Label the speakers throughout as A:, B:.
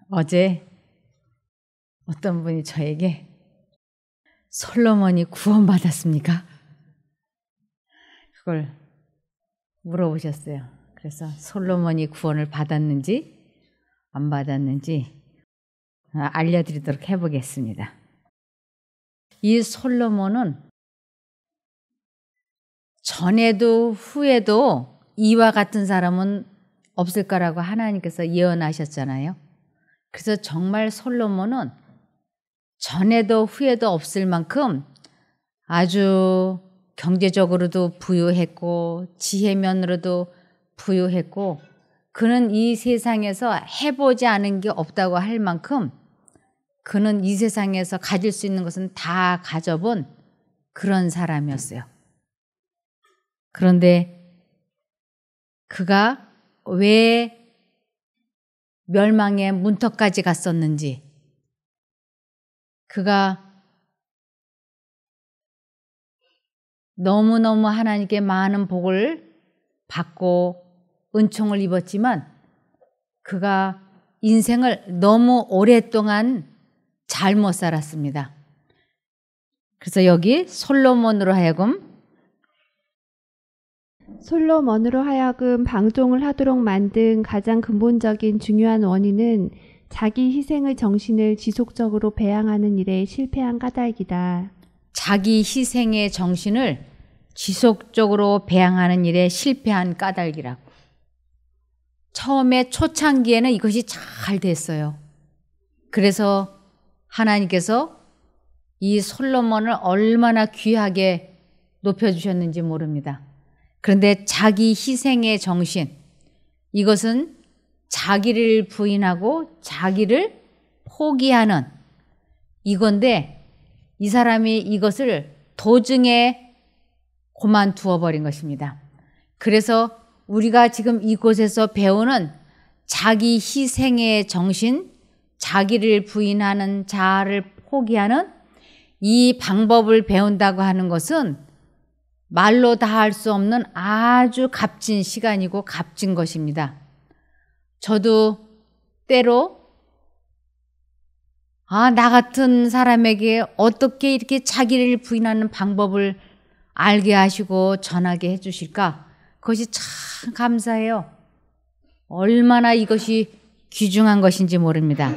A: 어제 어떤 분이 저에게 솔로몬이 구원받았습니까? 그걸 물어보셨어요. 그래서 솔로몬이 구원을 받았는지 안 받았는지 알려드리도록 해보겠습니다. 이 솔로몬은 전에도 후에도 이와 같은 사람은 없을 거라고 하나님께서 예언하셨잖아요. 그래서 정말 솔로몬은 전에도 후에도 없을 만큼 아주 경제적으로도 부유했고 지혜면으로도 부유했고 그는 이 세상에서 해보지 않은 게 없다고 할 만큼 그는 이 세상에서 가질 수 있는 것은 다 가져본 그런 사람이었어요. 그런데 그가 왜 멸망의 문턱까지 갔었는지, 그가 너무너무 하나님께 많은 복을 받고 은총을 입었지만 그가 인생을 너무 오랫동안 잘못 살았습니다. 그래서 여기 솔로몬으로 하여금
B: 방종을 하도록 만든 가장 근본적인 중요한 원인은 자기 희생의 정신을 지속적으로 배양하는 일에 실패한 까닭이다.
A: 자기 희생의 정신을 지속적으로 배양하는 일에 실패한 까닭이라고. 처음에 초창기에는 이것이 잘 됐어요. 그래서 하나님께서 이 솔로몬을 얼마나 귀하게 높여주셨는지 모릅니다. 그런데 자기 희생의 정신, 이것은 자기를 부인하고 자기를 포기하는 이건데 이 사람이 이것을 도중에 그만두어 버린 것입니다. 그래서 우리가 지금 이곳에서 배우는 자기 희생의 정신, 자기를 부인하는 자아를 포기하는 이 방법을 배운다고 하는 것은 말로 다 할 수 없는 아주 값진 시간이고 값진 것입니다. 저도 때로 나 같은 사람에게 어떻게 이렇게 자기를 부인하는 방법을 알게 하시고 전하게 해주실까? 그것이 참 감사해요. 얼마나 이것이 귀중한 것인지 모릅니다.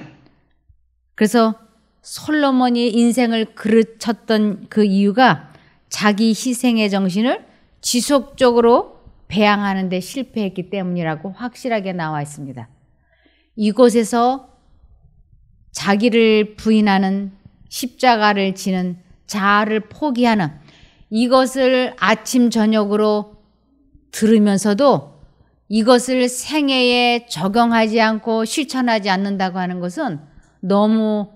A: 그래서 솔로몬이 인생을 그르쳤던 그 이유가 자기 희생의 정신을 지속적으로 배양하는 데 실패했기 때문이라고 확실하게 나와 있습니다. 이곳에서 자기를 부인하는 십자가를 지는 자아를 포기하는 이것을 아침 저녁으로 들으면서도 이것을 생애에 적용하지 않고 실천하지 않는다고 하는 것은 너무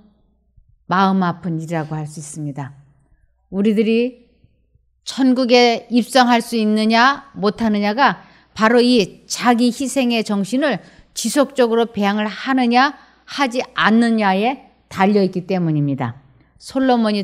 A: 마음 아픈 일이라고 할 수 있습니다. 우리들이 천국에 입성할 수 있느냐 못하느냐가 바로 이 자기 희생의 정신을 지속적으로 배양을 하느냐 하지 않느냐에 달려있기 때문입니다. 솔로몬이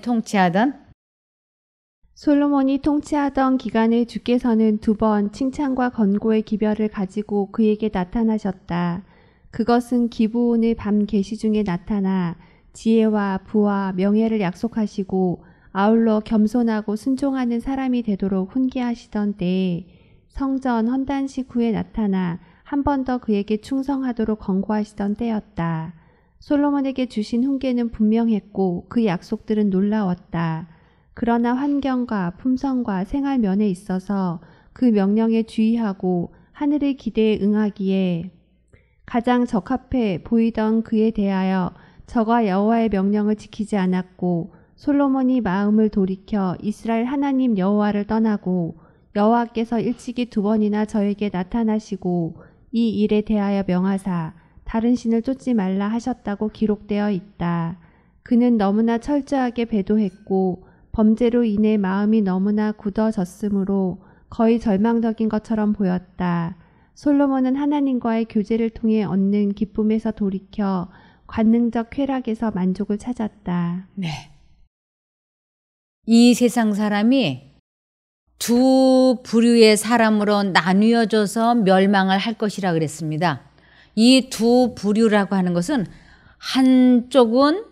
A: 통치하던 기간에 주께서는 2번 칭찬과 권고의 기별을 가지고 그에게 나타나셨다. 그것은 기브온의 밤 계시 중에 나타나 지혜와 부와 명예를 약속하시고 아울러 겸손하고 순종하는 사람이 되도록 훈계하시던 때에 성전 헌단식 후에 나타나 한 번 더 그에게 충성하도록 권고하시던 때였다. 솔로몬에게 주신 훈계는 분명했고 그 약속들은 놀라웠다. 그러나 환경과 품성과 생활면에 있어서 그 명령에 주의하고 하늘의 기대에 응하기에 가장 적합해 보이던 그에 대하여 저가 여호와의 명령을 지키지 않았고 솔로몬이 마음을 돌이켜 이스라엘 하나님 여호와를 떠나고 여호와께서 일찍이 2번이나 저에게 나타나시고 이 일에 대하여 명하사 다른 신을 쫓지 말라 하셨다고 기록되어 있다. 그는 너무나 철저하게 배도했고 범죄로 인해 마음이 너무나 굳어졌으므로 거의 절망적인 것처럼 보였다. 솔로몬은 하나님과의 교제를 통해 얻는 기쁨에서 돌이켜 관능적 쾌락에서 만족을 찾았다. 네. 이 세상 사람이 두 부류의 사람으로 나뉘어져서 멸망을 할 것이라 그랬습니다. 이 두 부류라고 하는 것은
C: 한쪽은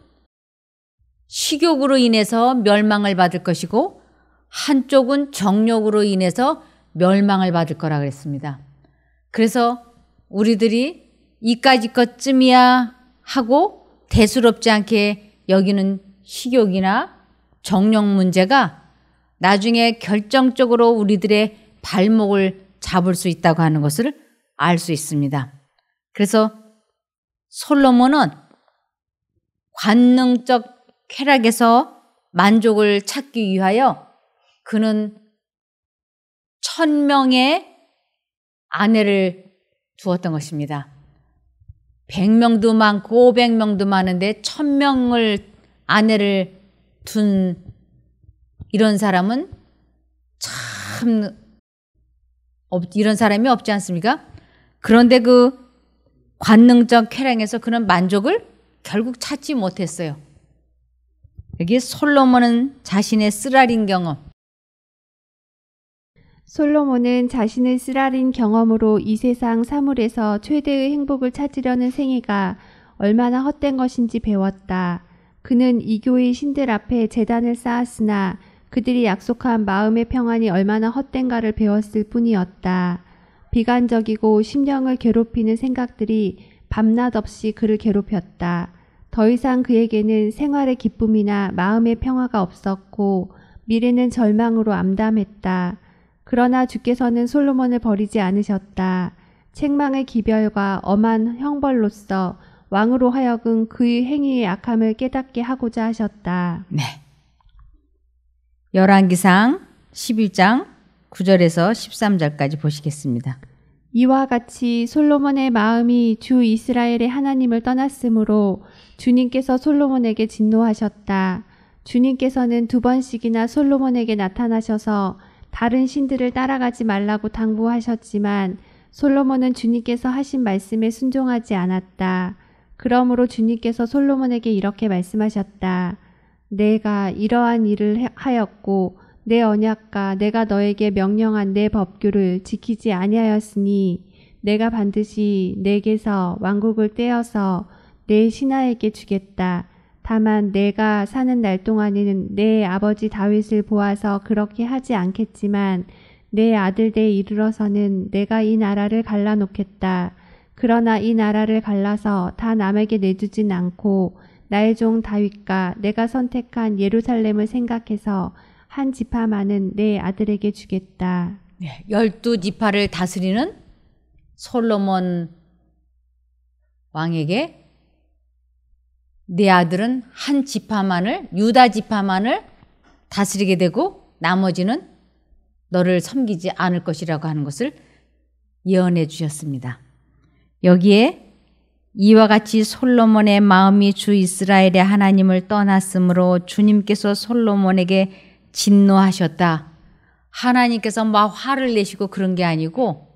C: 식욕으로 인해서 멸망을 받을 것이고 한쪽은 정욕으로 인해서 멸망을 받을 거라 그랬습니다. 그래서 우리들이 이까짓 것쯤이야 하고 대수롭지 않게 여기는 식욕이나 정욕 문제가 나중에 결정적으로 우리들의 발목을 잡을 수 있다고 하는 것을 알 수 있습니다. 그래서 솔로몬은 관능적 쾌락에서 만족을 찾기 위하여 그는 1000명의 아내를 두었던 것입니다. 100명도 많고 500명도 많은데 1000명을 아내를 둔 이런 사람은 참 이런 사람이 없지 않습니까? 그런데 그 관능적 쾌락에서 그는 만족을 결국 찾지 못했어요. 여기 솔로몬은 자신의 쓰라린 경험.
B: 솔로몬은 자신의 쓰라린 경험으로 이 세상 사물에서 최대의 행복을 찾으려는 생애가 얼마나 헛된 것인지 배웠다. 그는 이교의 신들 앞에 제단을 쌓았으나 그들이 약속한 마음의 평안이 얼마나 헛된가를 배웠을 뿐이었다. 비관적이고 심령을 괴롭히는 생각들이 밤낮 없이 그를 괴롭혔다. 더 이상 그에게는 생활의 기쁨이나 마음의 평화가 없었고 미래는 절망으로 암담했다. 그러나 주께서는 솔로몬을 버리지 않으셨다. 책망의 기별과 엄한 형벌로서 왕으로 하여금 그의 행위의 악함을 깨닫게 하고자 하셨다.
C: 네. 열왕기상 11장 9절에서 13절까지 보시겠습니다.
B: 이와 같이 솔로몬의 마음이 주 이스라엘의 하나님을 떠났으므로 주님께서 솔로몬에게 진노하셨다. 주님께서는 2번씩이나 솔로몬에게 나타나셔서 다른 신들을 따라가지 말라고 당부하셨지만 솔로몬은 주님께서 하신 말씀에 순종하지 않았다. 그러므로 주님께서 솔로몬에게 이렇게 말씀하셨다. 내가 이러한 일을 하였고 내 언약과 내가 너에게 명령한 내 법규를 지키지 아니하였으니 내가 반드시 내게서 왕국을 떼어서 내 신하에게 주겠다. 다만 내가 사는 날 동안에는 내 아버지 다윗을 보아서 그렇게 하지 않겠지만 내 아들 때에 이르러서는 내가 이 나라를 갈라놓겠다. 그러나 이 나라를 갈라서 다 남에게 내주진 않고 나의 종 다윗과 내가 선택한 예루살렘을 생각해서 한 지파만은 내 아들에게 주겠다.
C: 네, 12지파를 다스리는 솔로몬 왕에게 내 아들은 한 지파만을, 유다 지파만을 다스리게 되고 나머지는 너를 섬기지 않을 것이라고 하는 것을 예언해 주셨습니다. 여기에 이와 같이 솔로몬의 마음이 주 이스라엘의 하나님을 떠났으므로 주님께서 솔로몬에게 진노하셨다. 하나님께서 막 화를 내시고 그런 게 아니고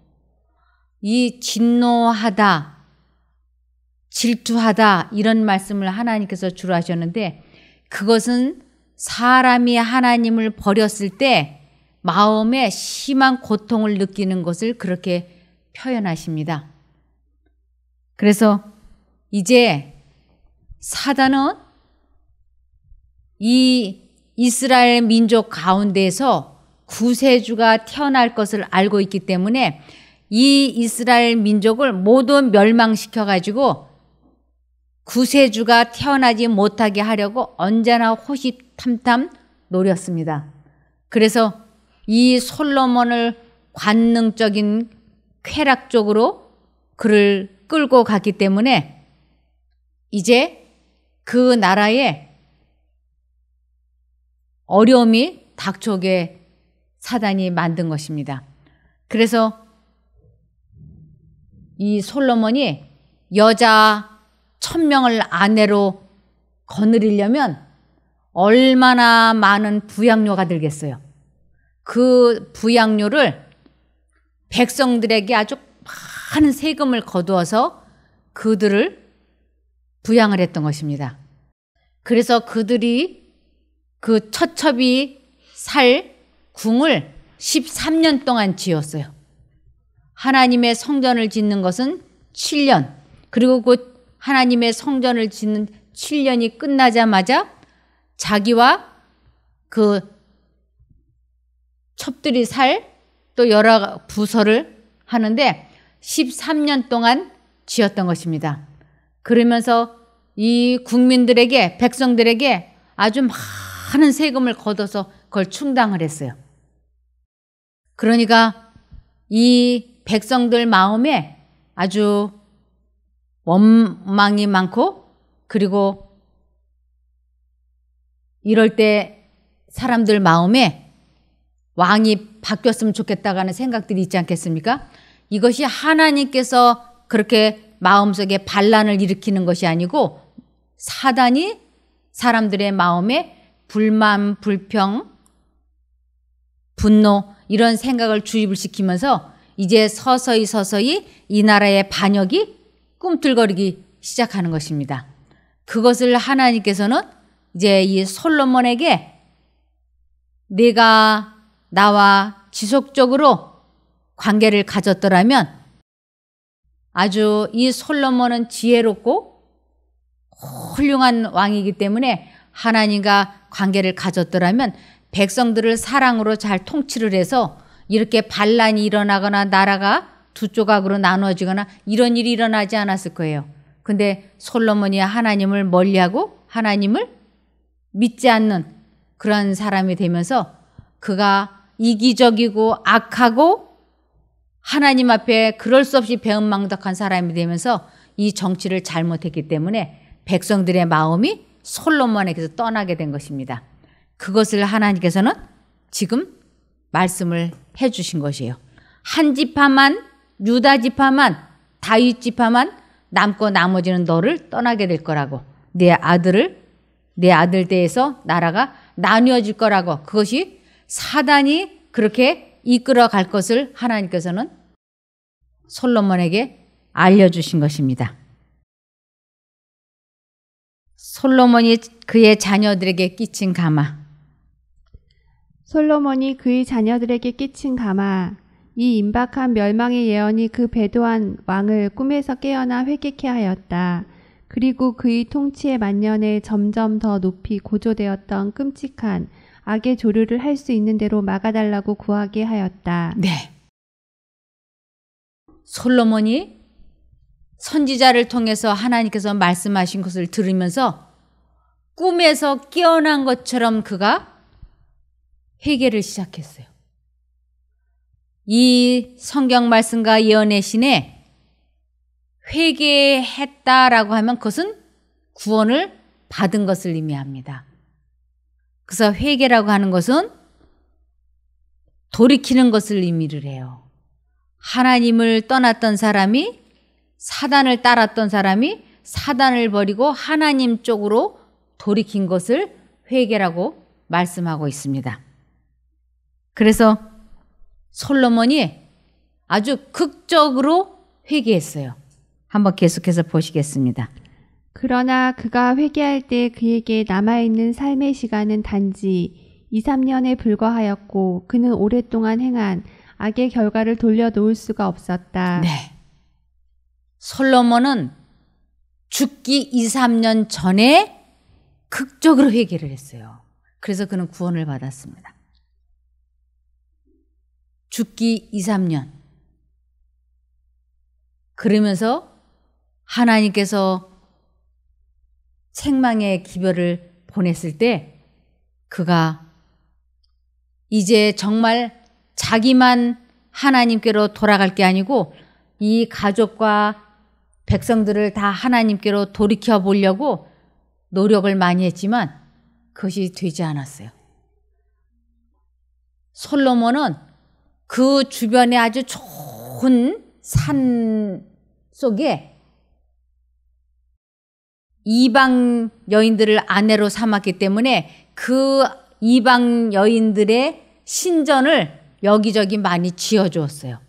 C: 이 진노하다, 질투하다 이런 말씀을 하나님께서 주로 하셨는데 그것은 사람이 하나님을 버렸을 때 마음에 심한 고통을 느끼는 것을 그렇게 표현하십니다. 그래서 이제 사단은 이 이스라엘 민족 가운데에서 구세주가 태어날 것을 알고 있기 때문에 이 이스라엘 민족을 모두 멸망시켜가지고 구세주가 태어나지 못하게 하려고 언제나 호시탐탐 노렸습니다. 그래서 이 솔로몬을 관능적인 쾌락 쪽으로 그를 끌고 갔기 때문에 이제 그 나라에 어려움이 닥쳐오게 사단이 만든 것입니다. 그래서 이 솔로몬이 여자 1000명을 아내로 거느리려면 얼마나 많은 부양료가 들겠어요. 그 부양료를 백성들에게 아주 많은 세금을 거두어서 그들을 부양을 했던 것입니다. 그래서 그들이 그 처첩이 살 궁을 13년 동안 지었어요. 하나님의 성전을 짓는 것은 7년, 그리고 그 하나님의 성전을 짓는 7년이 끝나자마자 자기와 그 첩들이 살 또 여러 부서를 하는데 13년 동안 지었던 것입니다. 그러면서 이 국민들에게, 백성들에게 아주 많은 세금을 걷어서 그걸 충당을 했어요. 그러니까 이 백성들 마음에 아주 원망이 많고, 그리고 이럴 때 사람들 마음에 왕이 바뀌었으면 좋겠다고 하는 생각들이 있지 않겠습니까? 이것이 하나님께서 그렇게 마음속에 반란을 일으키는 것이 아니고 사단이 사람들의 마음에 불만, 불평, 분노 이런 생각을 주입을 시키면서 이제 서서히 이 나라의 반역이 꿈틀거리기 시작하는 것입니다. 그것을 하나님께서는 이제 이 솔로몬에게 네가 나와 지속적으로 관계를 가졌더라면, 아주 이 솔로몬은 지혜롭고 훌륭한 왕이기 때문에 하나님과 관계를 가졌더라면 백성들을 사랑으로 잘 통치를 해서 이렇게 반란이 일어나거나 나라가 두 조각으로 나눠지거나 이런 일이 일어나지 않았을 거예요. 근데 솔로몬이 하나님을 멀리하고 하나님을 믿지 않는 그런 사람이 되면서 그가 이기적이고 악하고 하나님 앞에 그럴 수 없이 배은망덕한 사람이 되면서 이 정치를 잘못했기 때문에 백성들의 마음이 솔로몬에게서 떠나게 된 것입니다. 그것을 하나님께서는 지금 말씀을 해 주신 것이에요. 한 지파만, 유다 지파만, 다윗 지파만 남고 나머지는 너를 떠나게 될 거라고, 내 아들 대에서 나라가 나뉘어질 거라고, 그것이 사단이 그렇게 이끌어 갈 것을 하나님께서는 솔로몬에게 알려주신 것입니다. 솔로몬이 그의 자녀들에게 끼친 가마.
A: 솔로몬이 그의 자녀들에게 끼친 가마. 이 임박한 멸망의 예언이 그 배도한 왕을 꿈에서 깨어나 회개케 하였다. 그리고 그의 통치의 만년에 점점 더 높이 고조되었던 끔찍한 악의 조류를 할 수 있는 대로 막아달라고 구하게 하였다.
C: 네. 솔로몬이 선지자를 통해서 하나님께서 말씀하신 것을 들으면서 꿈에서 깨어난 것처럼 그가 회개를 시작했어요. 이 성경 말씀과 예언의 신에 회개했다라고 하면 그것은 구원을 받은 것을 의미합니다. 그래서 회개라고 하는 것은 돌이키는 것을 의미를 해요. 하나님을 떠났던 사람이, 사단을 따랐던 사람이 사단을 버리고 하나님 쪽으로 돌이킨 것을 회개라고 말씀하고 있습니다. 그래서 솔로몬이 아주 극적으로 회개했어요. 한번 계속해서 보시겠습니다.
A: 그러나 그가 회개할 때 그에게 남아있는 삶의 시간은 단지 2, 3년에 불과하였고 그는 오랫동안 행한 악의 결과를 돌려놓을 수가 없었다.
C: 네. 솔로몬은 죽기 2, 3년 전에 극적으로 회개를 했어요. 그래서 그는 구원을 받았습니다. 죽기 2, 3년. 그러면서 하나님께서 생명의 기별을 보냈을 때 그가 이제 정말 자기만 하나님께로 돌아갈 게 아니고 이 가족과 백성들을 다 하나님께로 돌이켜 보려고 노력을 많이 했지만 그것이 되지 않았어요. 솔로몬은 그 주변에 아주 좋은 산 속에 이방 여인들을 아내로 삼았기 때문에 그 이방 여인들의 신전을 여기저기 많이 지어주었어요.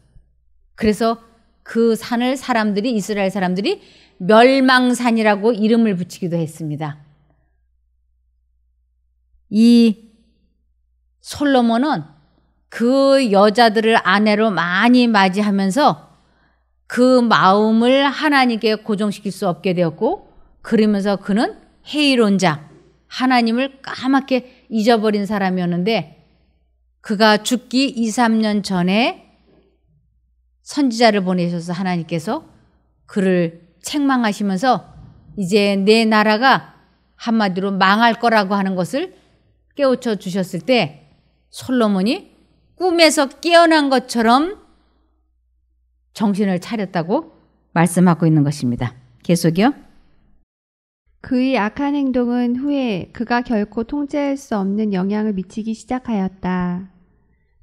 C: 그래서 그 산을 이스라엘 사람들이 멸망산이라고 이름을 붙이기도 했습니다. 이 솔로몬은 그 여자들을 아내로 많이 맞이하면서 그 마음을 하나님께 고정시킬 수 없게 되었고, 그러면서 그는 해이론자, 하나님을 까맣게 잊어버린 사람이었는데, 그가 죽기 2, 3년 전에 선지자를 보내셔서 하나님께서 그를 책망하시면서 이제 내 나라가 한마디로 망할 거라고 하는 것을 깨우쳐 주셨을 때 솔로몬이 꿈에서 깨어난 것처럼 정신을 차렸다고 말씀하고 있는 것입니다. 계속이요.
B: 그의 악한 행동은 후에 그가 결코 통제할 수 없는 영향을 미치기 시작하였다.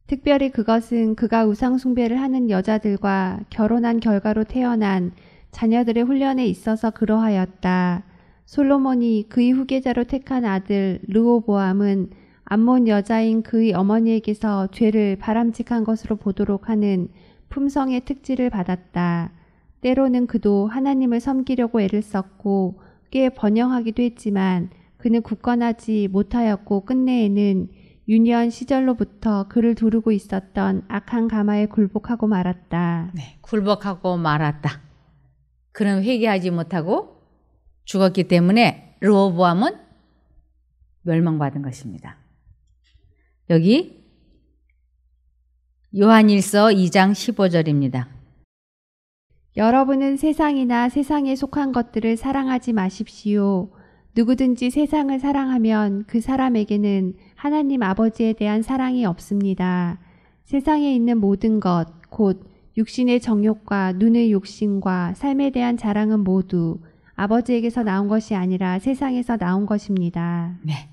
B: 특별히 그것은 그가 우상 숭배를 하는 여자들과 결혼한 결과로 태어난 자녀들의 훈련에 있어서 그러하였다. 솔로몬이 그의 후계자로 택한 아들 르호보암은 암몬 여자인 그의 어머니에게서 죄를 바람직한 것으로 보도록 하는 품성의 특질을 받았다. 때로는 그도 하나님을 섬기려고 애를 썼고 꽤 번영하기도 했지만 그는 굳건하지 못하였고 끝내에는 유년 시절로부터 그를 두르고 있었던 악한 가마에 굴복하고 말았다.
C: 네, 굴복하고 말았다. 그는 회개하지 못하고 죽었기 때문에 르호보암은 멸망받은 것입니다. 여기 요한일서 2장 15절입니다.
B: 여러분은 세상이나 세상에 속한 것들을 사랑하지 마십시오. 누구든지 세상을 사랑하면 그 사람에게는 하나님 아버지에 대한 사랑이 없습니다. 세상에 있는 모든 것, 곧 육신의 정욕과 눈의 욕심과 삶에 대한 자랑은 모두 아버지에게서 나온 것이 아니라 세상에서 나온 것입니다.
C: 네.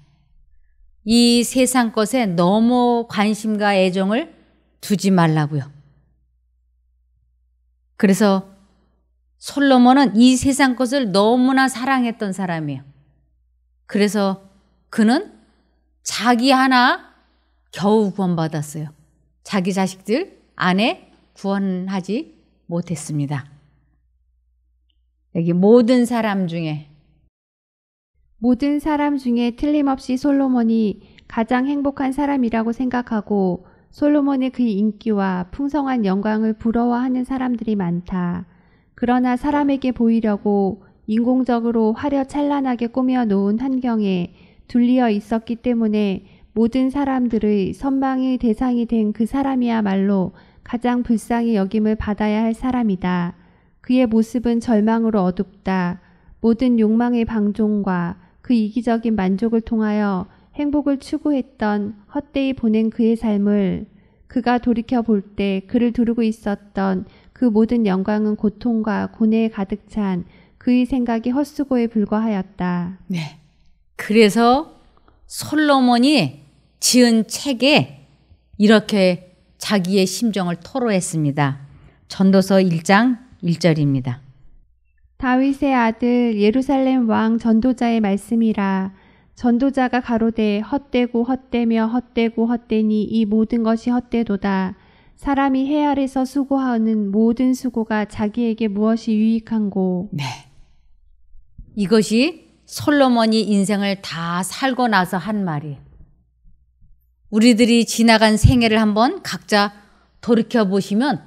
C: 이 세상 것에 너무 관심과 애정을 두지 말라고요. 그래서 솔로몬은 이 세상 것을 너무나 사랑했던 사람이에요. 그래서 그는 자기 하나 겨우 구원받았어요. 자기 자식들 아내 구원하지 못했습니다. 여기 모든 사람 중에
B: 틀림없이 솔로몬이 가장 행복한 사람이라고 생각하고 솔로몬의 그 인기와 풍성한 영광을 부러워하는 사람들이 많다. 그러나 사람에게 보이려고 인공적으로 화려 찬란하게 꾸며 놓은 환경에 둘리어 있었기 때문에 모든 사람들의 선망의 대상이 된 그 사람이야말로 가장 불쌍히 여김을 받아야 할 사람이다. 그의 모습은 절망으로 어둡다. 모든 욕망의 방종과 그 이기적인 만족을 통하여 행복을 추구했던 헛되이 보낸 그의 삶을 그가 돌이켜 볼 때 그를 두르고 있었던 그 모든 영광은 고통과 고뇌에 가득 찬 그의 생각이 헛수고에 불과하였다.
C: 네. 그래서 솔로몬이 지은 책에 이렇게 자기의 심정을 토로했습니다. 전도서 1장 1절입니다.
B: 다윗의 아들 예루살렘 왕 전도자의 말씀이라. 전도자가 가로되 헛되고 헛되며 헛되고 헛되니 이 모든 것이 헛되도다. 사람이 해 아래서 수고하는 모든 수고가 자기에게 무엇이 유익한고.
C: 네. 이것이 솔로몬이 인생을 다 살고 나서 한 말이에요. 우리들이 지나간 생애를 한번 각자 돌이켜보시면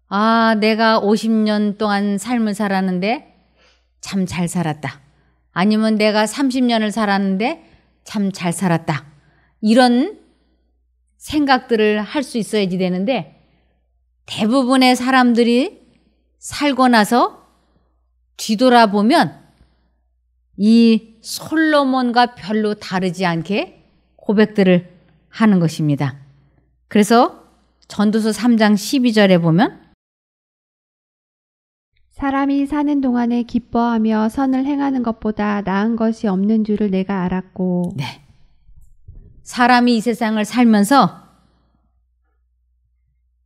C: 아, 내가 50년 동안 삶을 살았는데 참 잘 살았다. 아니면 내가 30년을 살았는데 참 잘 살았다. 이런 생각들을 할 수 있어야지 되는데 대부분의 사람들이 살고 나서 뒤돌아보면 이 솔로몬과 별로 다르지 않게 고백들을 하는 것입니다. 그래서 전도서 3장 12절에 보면
B: 사람이 사는 동안에 기뻐하며 선을 행하는 것보다 나은 것이 없는 줄을 내가 알았고.
C: 네. 사람이 이 세상을 살면서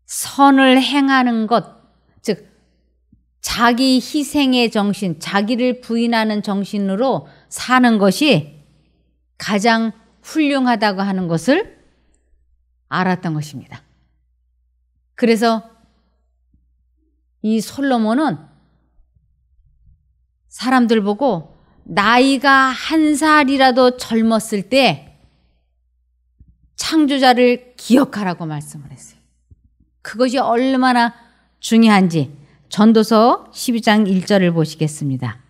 C: 선을 행하는 것, 즉 자기 희생의 정신, 자기를 부인하는 정신으로 사는 것이 가장 훌륭하다고 하는 것을 알았던 것입니다. 그래서 이 솔로몬은 사람들 보고 나이가 1살이라도 젊었을 때 창조자를 기억하라고 말씀을 했어요. 그것이 얼마나 중요한지 전도서 12장 1절을 보시겠습니다.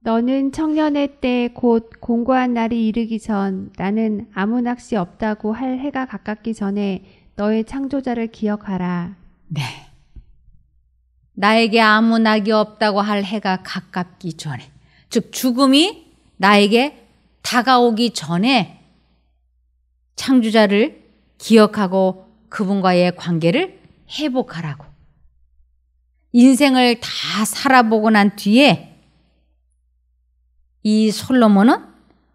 B: 너는 청년의 때 곧 공고한 날이 이르기 전 나는 아무 낚시 없다고 할 해가 가깝기 전에 너의 창조자를 기억하라.
C: 네. 나에게 아무 낙이 없다고 할 해가 가깝기 전에, 즉 죽음이 나에게 다가오기 전에 창조자를 기억하고 그분과의 관계를 회복하라고. 인생을 다 살아보고 난 뒤에 이 솔로몬은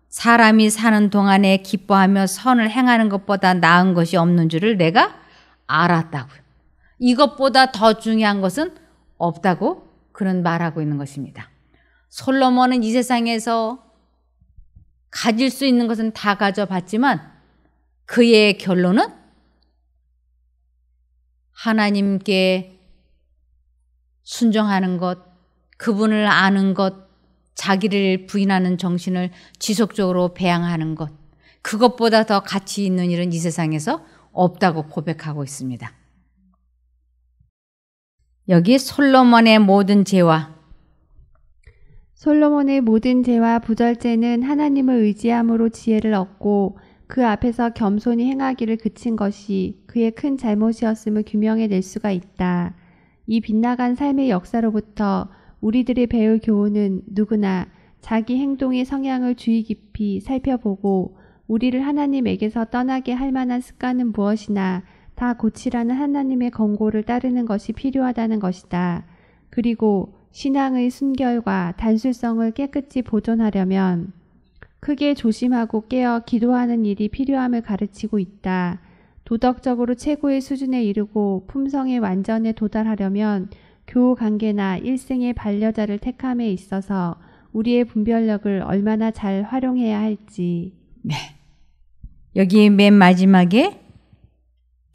C: 사람이 사는 동안에 기뻐하며 선을 행하는 것보다 나은 것이 없는 줄을 내가 알았다고요. 이것보다 더 중요한 것은 없다고 그는 말하고 있는 것입니다. 솔로몬은 이 세상에서 가질 수 있는 것은 다 가져봤지만 그의 결론은 하나님께 순종하는 것, 그분을 아는 것, 자기를 부인하는 정신을 지속적으로 배양하는 것, 그것보다 더 가치 있는 일은 이 세상에서 없다고 고백하고 있습니다. 여기 솔로몬의 모든 죄와
B: 솔로몬의 모든 죄와 부절죄는 하나님을 의지함으로 지혜를 얻고 그 앞에서 겸손히 행하기를 그친 것이 그의 큰 잘못이었음을 규명해낼 수가 있다. 이 빗나간 삶의 역사로부터 우리들이 배울 교훈은 누구나 자기 행동의 성향을 주의 깊이 살펴보고 우리를 하나님에게서 떠나게 할 만한 습관은 무엇이나 다 고치라는 하나님의 권고를 따르는 것이 필요하다는 것이다. 그리고 신앙의 순결과 단술성을 깨끗이 보존하려면 크게 조심하고 깨어 기도하는 일이 필요함을 가르치고 있다. 도덕적으로 최고의 수준에 이르고 품성의 완전에 도달하려면 교우 관계나 일생의 반려자를 택함에 있어서 우리의 분별력을 얼마나 잘 활용해야 할지.
C: 네. 여기 맨 마지막에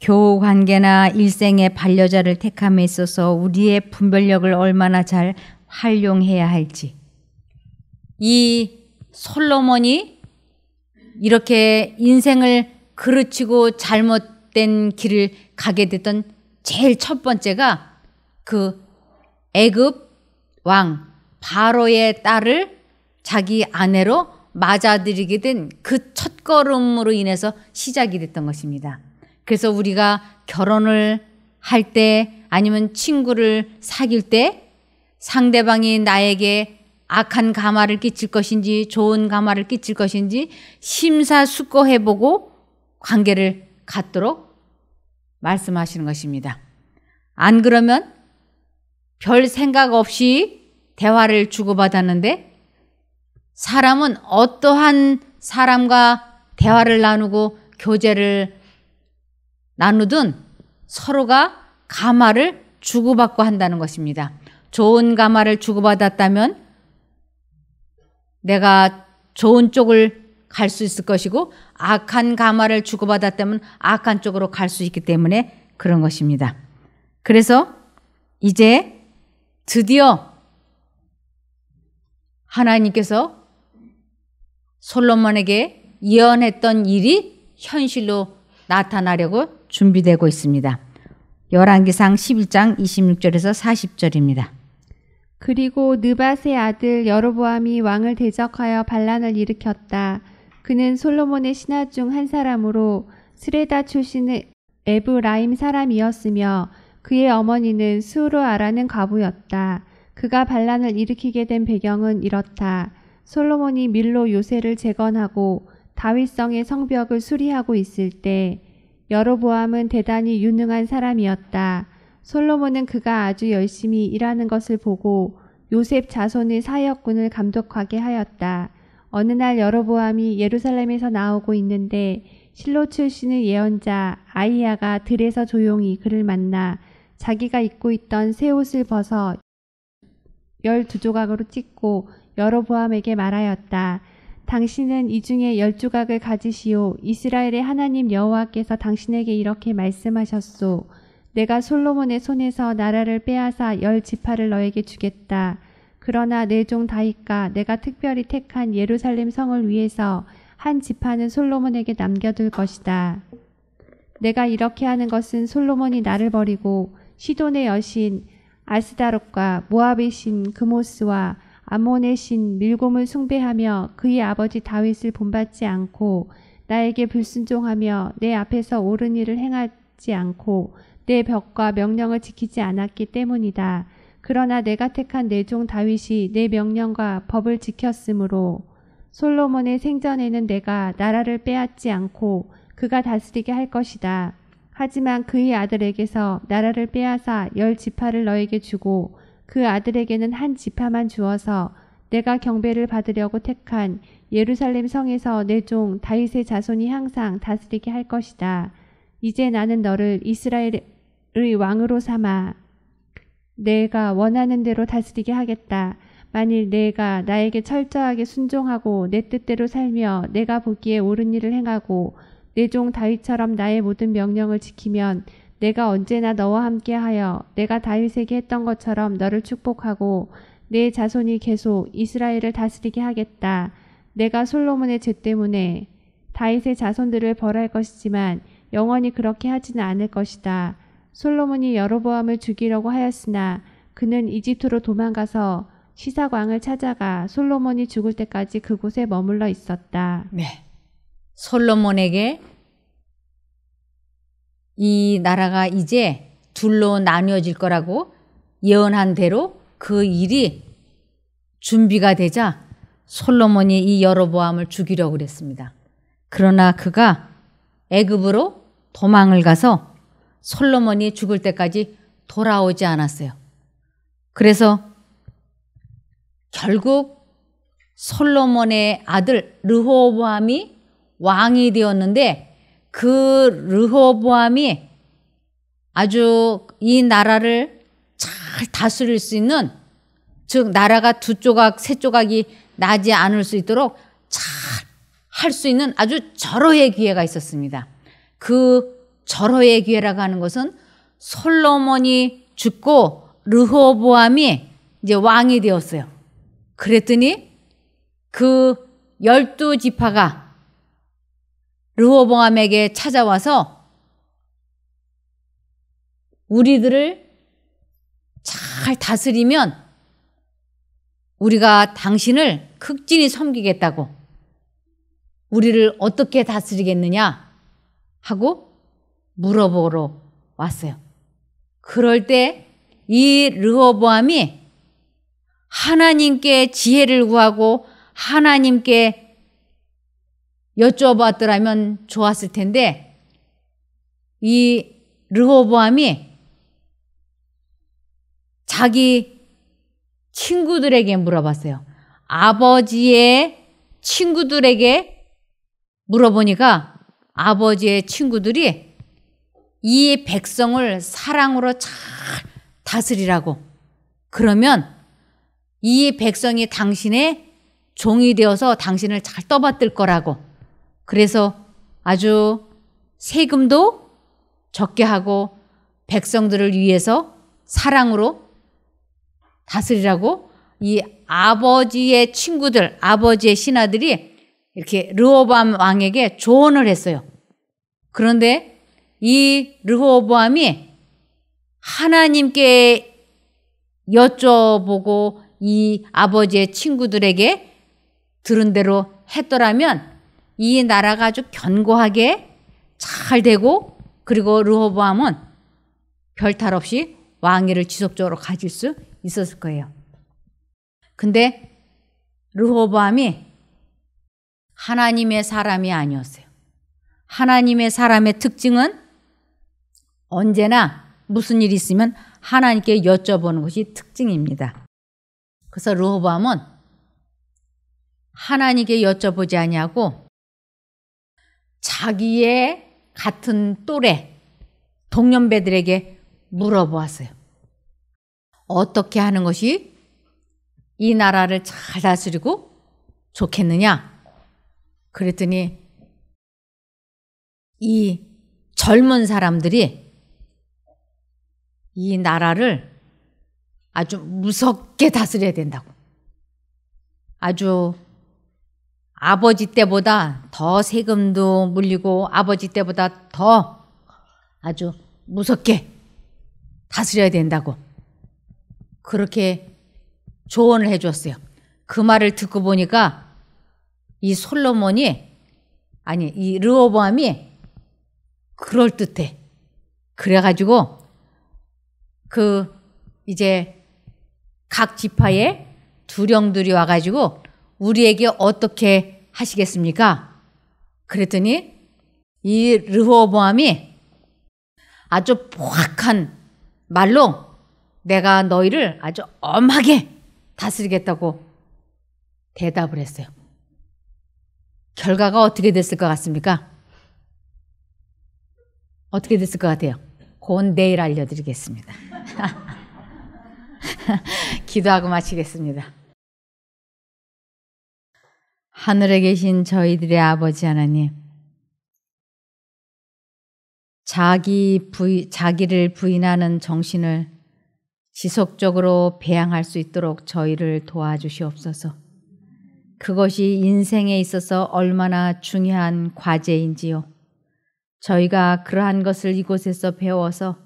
C: 교우 관계나 일생의 반려자를 택함에 있어서 우리의 분별력을 얼마나 잘 활용해야 할지. 이 솔로몬이 이렇게 인생을 그르치고 잘못된 길을 가게 됐던 제일 첫 번째가 그 애굽 왕 바로의 딸을 자기 아내로 맞아들이게 된 그 첫걸음으로 인해서 시작이 됐던 것입니다. 그래서 우리가 결혼을 할 때 아니면 친구를 사귈 때 상대방이 나에게 악한 감화를 끼칠 것인지 좋은 감화를 끼칠 것인지 심사숙고해보고 관계를 갖도록 말씀하시는 것입니다. 안 그러면 별 생각 없이 대화를 주고받았는데 사람은 어떠한 사람과 대화를 나누고 교제를 나누든 서로가 감화를 주고받고 한다는 것입니다. 좋은 감화를 주고받았다면 내가 좋은 쪽을 갈 수 있을 것이고 악한 감화를 주고받았다면 악한 쪽으로 갈 수 있기 때문에 그런 것입니다. 그래서 이제 드디어 하나님께서 솔로몬에게 예언했던 일이 현실로 나타나려고 준비되고 있습니다. 열왕기상 11장 26절에서 40절입니다.
B: 그리고 느밧의 아들 여로보암이 왕을 대적하여 반란을 일으켰다. 그는 솔로몬의 신하 중 한 사람으로 스레다 출신의 에브라임 사람이었으며 그의 어머니는 수르아라는 과부였다. 그가 반란을 일으키게 된 배경은 이렇다. 솔로몬이 밀로 요새를 재건하고 다윗성의 성벽을 수리하고 있을 때 여로보암은 대단히 유능한 사람이었다. 솔로몬은 그가 아주 열심히 일하는 것을 보고 요셉 자손의 사역군을 감독하게 하였다. 어느 날 여로보암이 예루살렘에서 나오고 있는데 실로 출신의 예언자 아이야가 들에서 조용히 그를 만나 자기가 입고 있던 새 옷을 벗어 12조각으로 찢고 여로보암에게 말하였다. 당신은 이 중에 10조각을 가지시오. 이스라엘의 하나님 여호와께서 당신에게 이렇게 말씀하셨소. 내가 솔로몬의 손에서 나라를 빼앗아 10지파를 너에게 주겠다. 그러나 내 종 다윗과 내가 특별히 택한 예루살렘 성을 위해서 한 지파는 솔로몬에게 남겨둘 것이다. 내가 이렇게 하는 것은 솔로몬이 나를 버리고 시돈의 여신 아스다롯과 모압의 신 그모스와 암몬의 신 밀곰을 숭배하며 그의 아버지 다윗을 본받지 않고 나에게 불순종하며 내 앞에서 옳은 일을 행하지 않고 내 벽과 명령을 지키지 않았기 때문이다. 그러나 내가 택한 내 종 다윗이 내 명령과 법을 지켰으므로 솔로몬의 생전에는 내가 나라를 빼앗지 않고 그가 다스리게 할 것이다. 하지만 그의 아들에게서 나라를 빼앗아 10지파를 너에게 주고 그 아들에게는 한 지파만 주어서 내가 경배를 받으려고 택한 예루살렘 성에서 내 종 다윗의 자손이 항상 다스리게 할 것이다. 이제 나는 너를 이스라엘의 왕으로 삼아 내가 원하는 대로 다스리게 하겠다. 만일 내가 나에게 철저하게 순종하고 내 뜻대로 살며 내가 보기에 옳은 일을 행하고 내 종 다윗처럼 나의 모든 명령을 지키면 내가 언제나 너와 함께하여 내가 다윗에게 했던 것처럼 너를 축복하고 내 자손이 계속 이스라엘을 다스리게 하겠다. 내가 솔로몬의 죄 때문에 다윗의 자손들을 벌할 것이지만 영원히 그렇게 하지는 않을 것이다. 솔로몬이 여로보암을 죽이려고 하였으나 그는 이집트로 도망가서 시삭왕을 찾아가 솔로몬이 죽을 때까지 그곳에 머물러 있었다.
C: 네. 솔로몬에게 이 나라가 이제 둘로 나뉘어질 거라고 예언한 대로 그 일이 준비가 되자 솔로몬이 이 여로보암을 죽이려고 그랬습니다. 그러나 그가 애굽으로 도망을 가서 솔로몬이 죽을 때까지 돌아오지 않았어요. 그래서 결국 솔로몬의 아들 르호보암이 왕이 되었는데 그 르호보암이 아주 이 나라를 잘 다스릴 수 있는, 즉 나라가 두 조각 세 조각이 나지 않을 수 있도록 잘 할 수 있는 아주 절호의 기회가 있었습니다. 그 절호의 기회라고 하는 것은 솔로몬이 죽고 르호보암이 이제 왕이 되었어요. 그랬더니 그 12지파가 르호보암에게 찾아와서 우리들을 잘 다스리면 우리가 당신을 극진히 섬기겠다고, 우리를 어떻게 다스리겠느냐 하고 물어보러 왔어요. 그럴 때 이 르호보암이 하나님께 지혜를 구하고 하나님께 여쭤봤더라면 좋았을 텐데, 이 르호보암이 자기 친구들에게 물어봤어요. 아버지의 친구들에게 물어보니까 아버지의 친구들이 이 백성을 사랑으로 잘 다스리라고, 그러면 이 백성이 당신의 종이 되어서 당신을 잘 떠받들 거라고, 그래서 아주 세금도 적게 하고 백성들을 위해서 사랑으로 다스리라고 이 아버지의 친구들, 아버지의 신하들이 이렇게 르호보암 왕에게 조언을 했어요. 그런데 이 르호보암이 하나님께 여쭤보고 이 아버지의 친구들에게 들은 대로 했더라면 이 나라가 아주 견고하게 잘 되고, 그리고 르호보암은 별탈 없이 왕위를 지속적으로 가질 수 있었을 거예요. 근데 르호보암이 하나님의 사람이 아니었어요. 하나님의 사람의 특징은 언제나 무슨 일이 있으면 하나님께 여쭤보는 것이 특징입니다. 그래서 르호보암은 하나님께 여쭤보지 아니하고 자기의 같은 또래 동년배들에게 물어보았어요. 어떻게 하는 것이 이 나라를 잘 다스리고 좋겠느냐? 그랬더니 이 젊은 사람들이 이 나라를 아주 무섭게 다스려야 된다고, 아주 아버지 때보다 더 세금도 물리고 아버지 때보다 더 아주 무섭게 다스려야 된다고 그렇게 조언을 해줬어요. 그 말을 듣고 보니까 이 르호보암이 그럴듯해. 그래가지고 이제 각 지파에 두령들이 와가지고 우리에게 어떻게 하시겠습니까? 그랬더니 이 르호보암이 아주 포악한 말로 내가 너희를 아주 엄하게 다스리겠다고 대답을 했어요. 결과가 어떻게 됐을 것 같습니까? 어떻게 됐을 것 같아요? 그건 내일 알려드리겠습니다. 기도하고 마치겠습니다. 하늘에 계신 저희들의 아버지 하나님, 자기를 부인하는 정신을 지속적으로 배양할 수 있도록 저희를 도와주시옵소서. 그것이 인생에 있어서 얼마나 중요한 과제인지요. 저희가 그러한 것을 이곳에서 배워서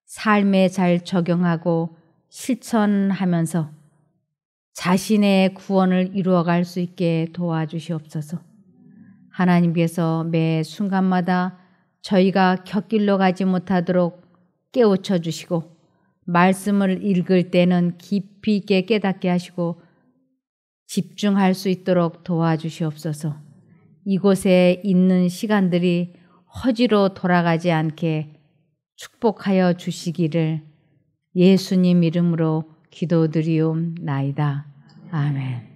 C: 삶에 잘 적용하고 실천하면서 자신의 구원을 이루어갈 수 있게 도와주시옵소서. 하나님께서 매 순간마다 저희가 곁길로 가지 못하도록 깨우쳐 주시고 말씀을 읽을 때는 깊이 있게 깨닫게 하시고 집중할 수 있도록 도와주시옵소서. 이곳에 있는 시간들이 허지로 돌아가지 않게 축복하여 주시기를 예수님 이름으로 기도드리옵나이다. 아멘.